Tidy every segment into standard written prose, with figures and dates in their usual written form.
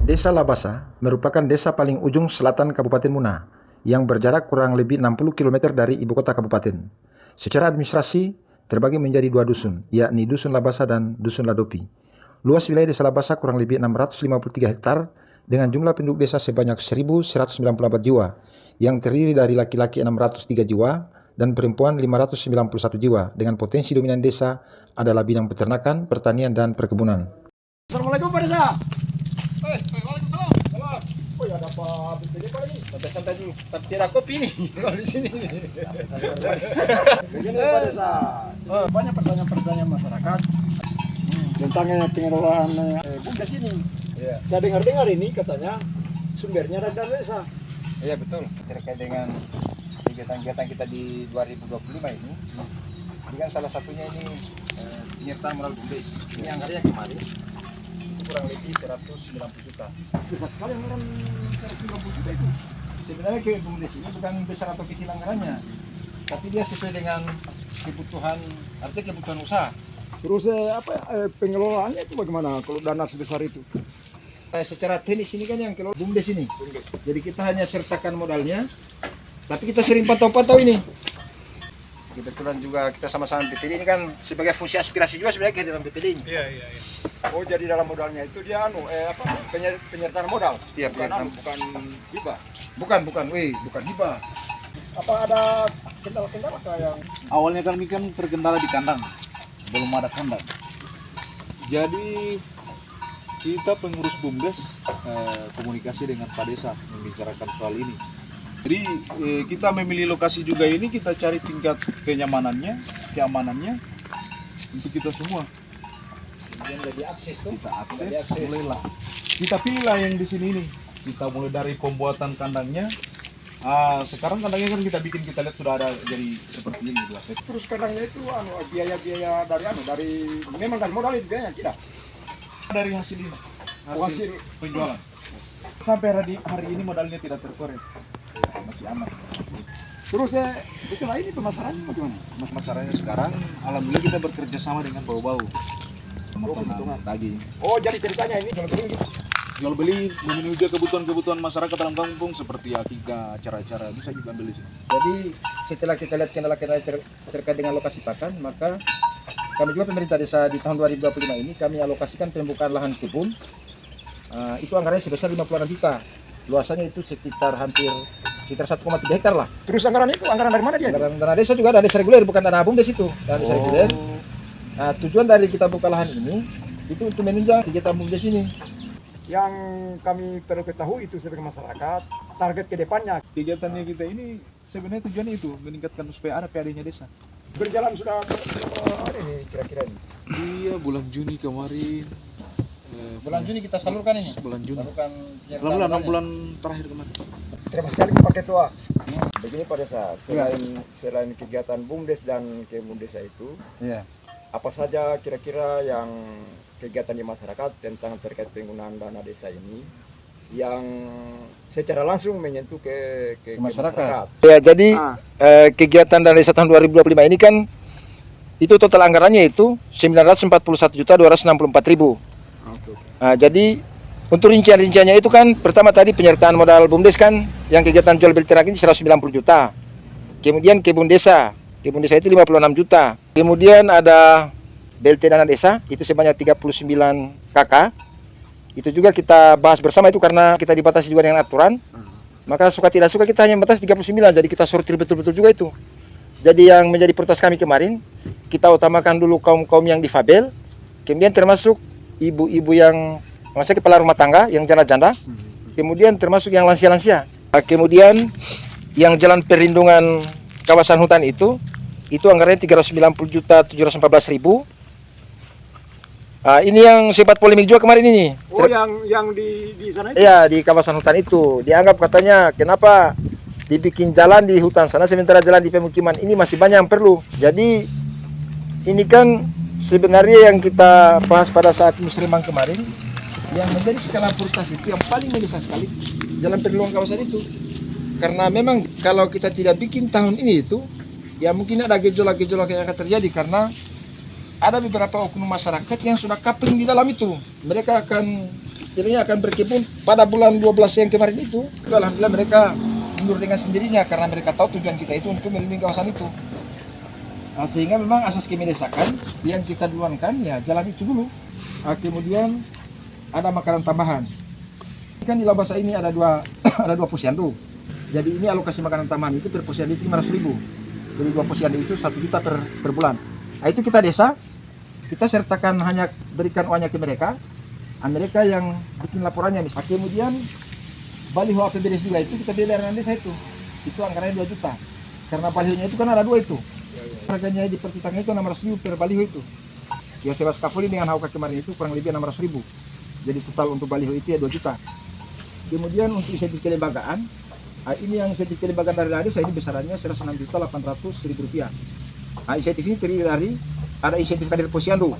Desa Labasa merupakan desa paling ujung selatan Kabupaten Muna yang berjarak kurang lebih 60 km dari ibu kota kabupaten. Secara administrasi terbagi menjadi dua dusun, yakni Dusun Labasa dan Dusun Ladopi. Luas wilayah Desa Labasa kurang lebih 653 hektar dengan jumlah penduduk desa sebanyak 1.194 jiwa yang terdiri dari laki-laki 603 jiwa dan perempuan 591 jiwa dengan potensi dominan desa adalah bidang peternakan, pertanian, dan perkebunan. Assalamualaikum Pak Desa. Waalaikumsalam. Oh ya ada Pak BPD Pak ini. Santai-santai dulu. Tapi tidak kopi nih kalau di sini. Begini Pak Desa. Banyak pertanyaan-pertanyaan masyarakat tentang pengelolaan bumdes ini. Iya. Saya dengar-dengar ini katanya sumbernya dari dana desa. Iya betul. Terkait dengan kegiatan-kegiatan kita di 2025 ini. Ini kan salah satunya ini penyertaan modal bumdes. Ini anggarannya kemarin itu kurang lebih 190 juta. Besar sekali anggaran 190 juta itu. Sebenarnya ke bumdes ini bukan besar atau kecil anggarannya, tapi dia sesuai dengan kebutuhan, artinya kebutuhan usaha. Terus pengelolaannya itu bagaimana kalau dana sebesar itu? Secara teknis ini kan yang kelola bumdes ini. Jadi kita hanya sertakan modalnya, tapi kita sering pantau-pantau ini. Kebetulan juga kita sama-sama BPD ini kan sebagai fungsi aspirasi juga sebenarnya ke dalam BPD ini. Iya. Oh jadi dalam modalnya itu dia penyertaan modal. Iya, bukan hibah. bukan hibah. Apa ada kendala-kendala yang Awalnya kami kan terkendala di kandang, belum ada kandang. Jadi kita pengurus bumdes komunikasi dengan Pak Desa membicarakan soal ini. Jadi kita memilih lokasi juga ini, kita cari tingkat kenyamanannya, keamanannya untuk kita semua. Kemudian jadi akses tuh. Kita akses, mulailah. Kita pilihlah yang di sini ini. Kita mulai dari pembuatan kandangnya. Sekarang kandangnya kan kita lihat sudah ada jadi seperti ini. terus kadangnya itu biaya-biaya dari memang dari modal itu biayanya tidak Dari hasil ini, hasil penjualan. Sampai hari ini modalnya tidak terkorek, masih aman. terus setelah ini pemasarannya bagaimana? Masalahnya sekarang, alhamdulillah kita bekerja sama dengan bau-bau. Keuntungan. Daging. Oh jadi ceritanya ini kalau begini Jual beli memenuhi kebutuhan masyarakat dalam kampung seperti akikah, acara-acara bisa juga ambil di sini. Jadi setelah kita lihat kendala-kendala terkait dengan lokasi pakan, maka kami juga pemerintah desa di tahun 2025 ini kami alokasikan pembukaan lahan kebun. Itu anggarannya sebesar 56 juta. Luasannya itu sekitar 1,3 hektar lah. terus anggaran dari mana dia? Anggaran dana desa juga ada desa reguler, bukan dana bumdes itu, dana desa reguler. Nah, tujuan dari kita buka lahan ini itu untuk menunjang kegiatan bumdes ini. Yang kami perlu ketahui itu sebagai masyarakat target ke depannya Kegiatannya kita ini sebenarnya tujuannya itu meningkatkan supaya ada PAD-nya desa. berjalan sudah hari ini kira-kira ini. Iya, bulan Juni kemarin. Bulan Juni kita salurkan ini. Bulan Juni. Salurkan penyertaan 6 modalnya. bulan terakhir kemarin. Terima sekali Pak Ketua. Begini Pak Desa, selain kegiatan bumdes dan kebun desa itu, Iya. apa saja kira-kira yang kegiatan di masyarakat tentang terkait penggunaan dana desa ini yang secara langsung menyentuh ke masyarakat. Ya, jadi kegiatan dana desa tahun 2025 ini kan itu total anggarannya itu 941.264.000. Nah, jadi untuk rincian-rinciannya itu kan pertama tadi penyertaan modal bumdes kan yang kegiatan jual beli ternak ini 190 juta. Kemudian kebun desa itu 56 juta. Kemudian ada BLT dana desa itu sebanyak 39 KK. Itu juga kita bahas bersama itu karena kita dibatasi juga dengan aturan. Maka suka tidak suka kita hanya batasi 39, jadi kita sortir betul-betul juga itu. Jadi yang menjadi prioritas kami kemarin, kita utamakan dulu kaum-kaum yang difabel, kemudian termasuk ibu-ibu yang maksudnya kepala rumah tangga yang janda-janda, kemudian termasuk yang lansia-lansia. Kemudian yang jalan perlindungan kawasan hutan itu anggarannya 390.714.000. Ini yang sempat polemik juga kemarin ini. Oh yang di sana itu? Iya, di kawasan hutan itu dianggap katanya kenapa dibikin jalan di hutan sana sementara jalan di pemukiman ini masih banyak yang perlu. Jadi ini kan sebenarnya yang kita bahas pada saat muslimang kemarin yang menjadi skala prioritas itu yang paling mendesak sekali jalan perlindungan kawasan itu. Karena memang kalau kita tidak bikin tahun ini itu ya mungkin ada gejolak-gejolak yang akan terjadi karena ada beberapa oknum masyarakat yang sudah kapling di dalam itu. Mereka akan Istilahnya akan berkebun pada bulan 12 yang kemarin itu. Alhamdulillah mereka mundur dengan sendirinya karena mereka tahu tujuan kita itu untuk melindungi kawasan itu. Nah, sehingga memang asas kami desakan yang kita duluankan ya jalan itu dulu. Kemudian ada makanan tambahan. Kan di Labasa ini ada dua ada 2 posyandu. Jadi ini alokasi makanan tambahan itu per posyandu itu 500.000. Jadi 2 posyandu itu 1 juta per bulan. Nah, itu kita desa, kita sertakan hanya berikan uangnya ke mereka. Mereka yang bikin laporannya misalnya. Kemudian baliho APBD juga itu kita beli dari desa itu anggarannya 2 juta. Karena balihonya itu kan ada 2 itu. Harganya di percetakan itu 600.000 per baliho itu. Ya sewa skafoli dengan HOK kemarin itu kurang lebih 600.000. Jadi total untuk baliho itu ya 2 juta. Kemudian untuk insentif kelembagaan, ini yang insentif kelembagaan dari desa ini besarannya 106.800.000 rupiah. Insentif ini terdiri dari ada insentif kader posyandu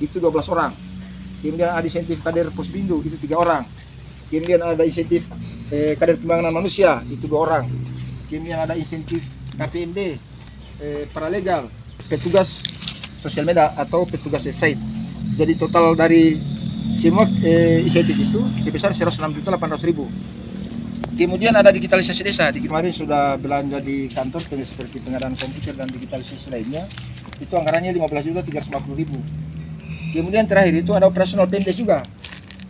itu 12 orang. Kemudian ada insentif kader posbindu itu 3 orang. Kemudian ada insentif kader pembangunan manusia itu 2 orang. Kemudian ada insentif KPMD, paralegal, petugas sosial media atau petugas website. Jadi total dari semua insentif itu sebesar 106.800.000. Kemudian ada digitalisasi desa. Kemarin sudah belanja di kantor seperti pengadaan komputer dan digitalisasi lainnya. Itu anggarannya 15.350.000. Kemudian terakhir itu ada operasional PMDes juga.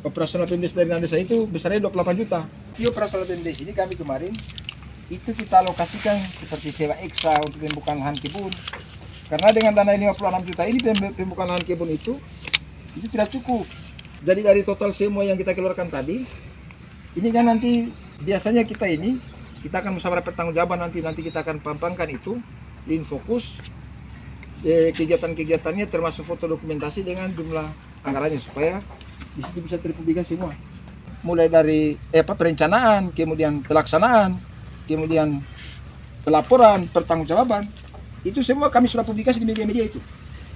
Operasional PMDes dari desa itu besarnya 28 juta. Di operasional PMDes ini kami kemarin itu kita alokasikan seperti sewa ekstra untuk pembukaan lahan kebun. Karena dengan dana 56 juta ini pembukaan lahan kebun itu tidak cukup. Jadi dari total semua yang kita keluarkan tadi, ini kan nanti biasanya kita akan musyawarah pertanggungjawaban nanti kita akan pampangkan itu link fokus kegiatan-kegiatannya termasuk foto dokumentasi dengan jumlah anggarannya supaya di situ bisa terpublikasi semua. Mulai dari perencanaan, kemudian pelaksanaan, kemudian pelaporan, pertanggungjawaban, itu semua kami sudah publikasi di media-media itu.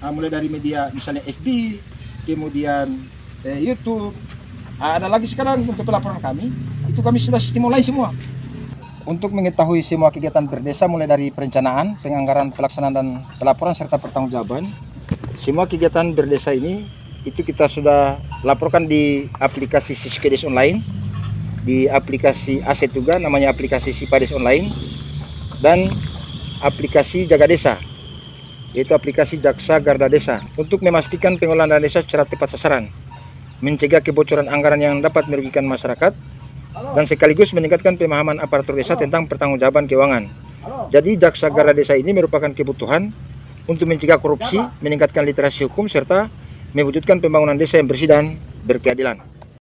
Mulai dari media misalnya FB, kemudian YouTube. Ada lagi sekarang untuk pelaporan kami, itu kami sudah sistem online semua. Untuk mengetahui semua kegiatan berdesa mulai dari perencanaan, penganggaran, pelaksanaan dan pelaporan serta pertanggungjawaban, semua kegiatan berdesa ini itu kita sudah laporkan di aplikasi Siskedes online, di aplikasi Aset juga namanya aplikasi Sipades online, dan aplikasi Jaga Desa yaitu aplikasi Jaksa Garda Desa untuk memastikan pengelolaan dana desa secara tepat sasaran, mencegah kebocoran anggaran yang dapat merugikan masyarakat, dan sekaligus meningkatkan pemahaman aparatur desa tentang pertanggungjawaban keuangan. Jadi Jaksa Garda Desa ini merupakan kebutuhan untuk mencegah korupsi, meningkatkan literasi hukum, serta mewujudkan pembangunan desa yang bersih dan berkeadilan.